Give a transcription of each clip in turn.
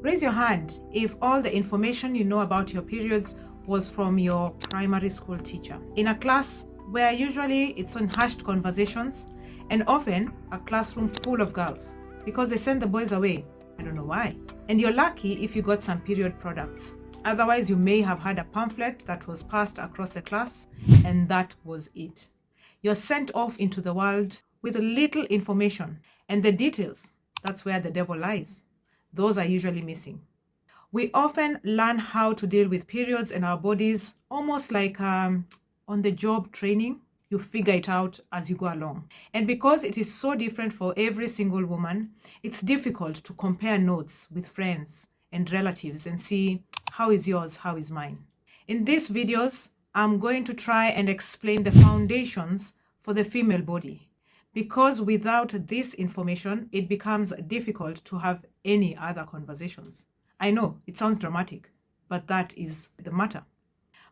Raise your hand if all the information you know about your periods was from your primary school teacher. In a class where usually it's on hushed conversations and often a classroom full of girls because they send the boys away. I don't know why. And you're lucky if you got some period products. Otherwise, you may have had a pamphlet that was passed across the class and that was it. You're sent off into the world with little information, and the details, that's where the devil lies. Those are usually missing. We often learn how to deal with periods in our bodies almost like on-the-job training. You figure it out as you go along. And because it is so different for every single woman, it's difficult to compare notes with friends and relatives and see how is yours, how is mine. In these videos, I'm going to try and explain the foundations for the female body, because without this information, it becomes difficult to have any other conversations. I know it sounds dramatic, but that is the matter.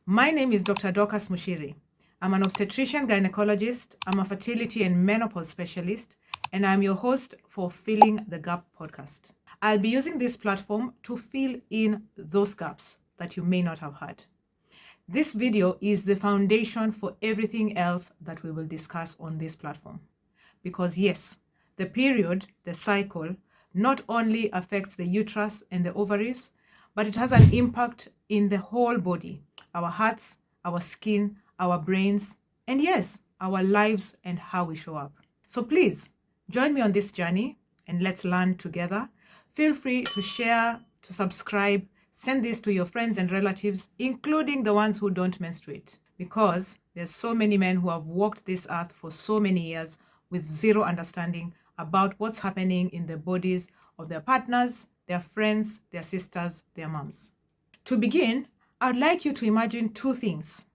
My name is Dr. Dorcus Muchiri. I'm an obstetrician gynecologist, I'm a fertility and menopause specialist, and I'm your host for Filling the Gap podcast. I'll be using this platform to fill in those gaps that you may not have had. This video is the foundation for everything else that we will discuss on this platform. Because yes, the period, the cycle, not only affects the uterus and the ovaries, but it has an impact in the whole body, our hearts, our skin, our brains, and yes, our lives and how we show up. So please, join me on this journey and let's learn together. Feel free to share, to subscribe, send this to your friends and relatives, including the ones who don't menstruate, because there's so many men who have walked this earth for so many years with zero understanding about what's happening in the bodies of their partners, their friends, their sisters, their moms. To begin, I'd like you to imagine two things.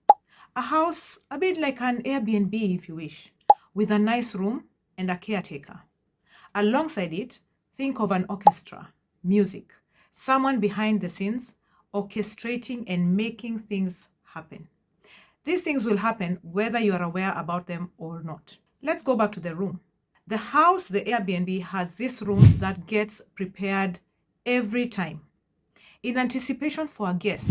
A house, a bit like an Airbnb if you wish, with a nice room and a caretaker. Alongside it, think of an orchestra, music, someone behind the scenes, orchestrating and making things happen. These things will happen whether you are aware about them or not. Let's go back to the room. The house, the Airbnb, has this room that gets prepared every time in anticipation for a guest,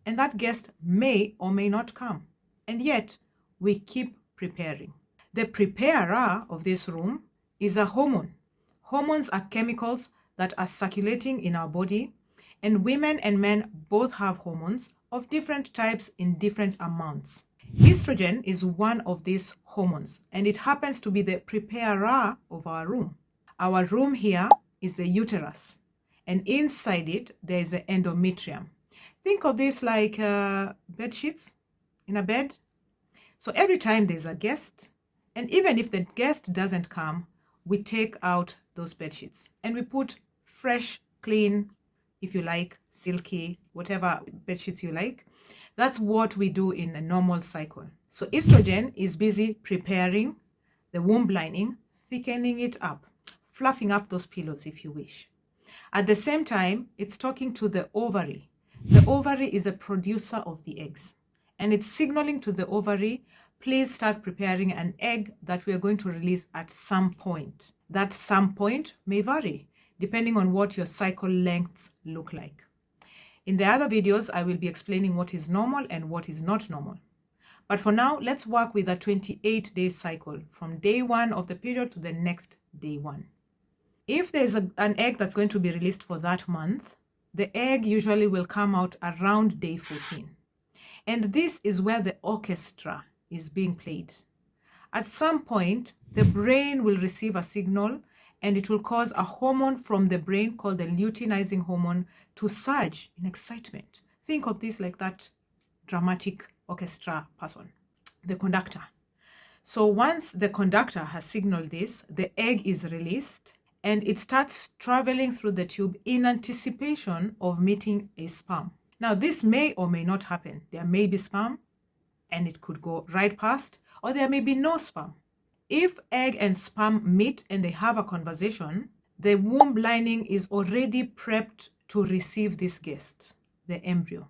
and that guest may or may not come. And yet, we keep preparing. The preparer of this room is a hormone. Hormones are chemicals that are circulating in our body, and women and men both have hormones of different types in different amounts. Estrogen is one of these hormones, and it happens to be the preparer of our room. Our room here is the uterus, and inside it, there is the endometrium. Think of this like bed sheets in a bed. So every time there's a guest, and even if the guest doesn't come, we take out those bed sheets and we put fresh, clean, if you like, silky, whatever bed sheets you like. That's what we do in a normal cycle. So estrogen is busy preparing the womb lining, thickening it up, fluffing up those pillows if you wish. At the same time, it's talking to the ovary. The ovary is a producer of the eggs, and it's signaling to the ovary, please start preparing an egg that we are going to release at some point. That some point may vary depending on what your cycle lengths look like. In the other videos, I will be explaining what is normal and what is not normal. But for now, let's work with a 28-day cycle from day 1 of the period to the next day 1. If there's an egg that's going to be released for that month, the egg usually will come out around day 14. And this is where the orchestra is being played. At some point, the brain will receive a signal and it will cause a hormone from the brain called the luteinizing hormone to surge in excitement. Think of this like that dramatic orchestra person, the conductor. So once the conductor has signaled this, the egg is released and it starts traveling through the tube in anticipation of meeting a sperm. Now, this may or may not happen. There may be sperm and it could go right past, or there may be no sperm. If egg and sperm meet and they have a conversation, the womb lining is already prepped to receive this guest, the embryo.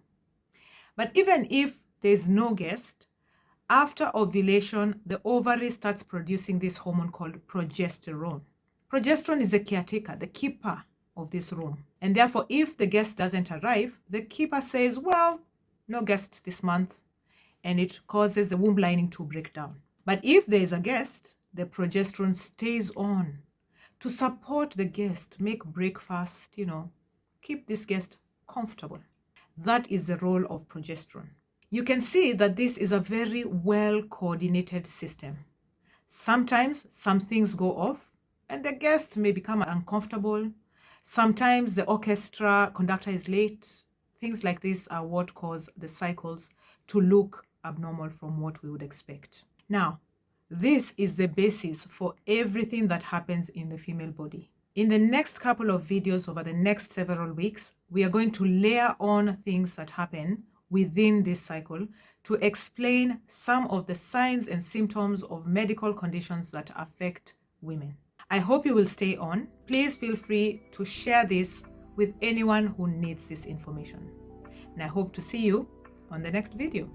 But even if there's no guest, after ovulation, the ovary starts producing this hormone called progesterone. Progesterone is the caretaker, the keeper of this room. And therefore, if the guest doesn't arrive, the keeper says, well, no guest this month, and it causes the womb lining to break down. But if there is a guest, the progesterone stays on to support the guest, make breakfast, keep this guest comfortable. That is the role of progesterone. You can see that this is a very well coordinated system. Sometimes some things go off and the guest may become uncomfortable. Sometimes the orchestra conductor is late. Things like this are what cause the cycles to look abnormal from what we would expect. Now, this is the basis for everything that happens in the female body. In the next couple of videos over the next several weeks, we are going to layer on things that happen within this cycle to explain some of the signs and symptoms of medical conditions that affect women. I hope you will stay on. Please feel free to share this with anyone who needs this information. And I hope to see you on the next video.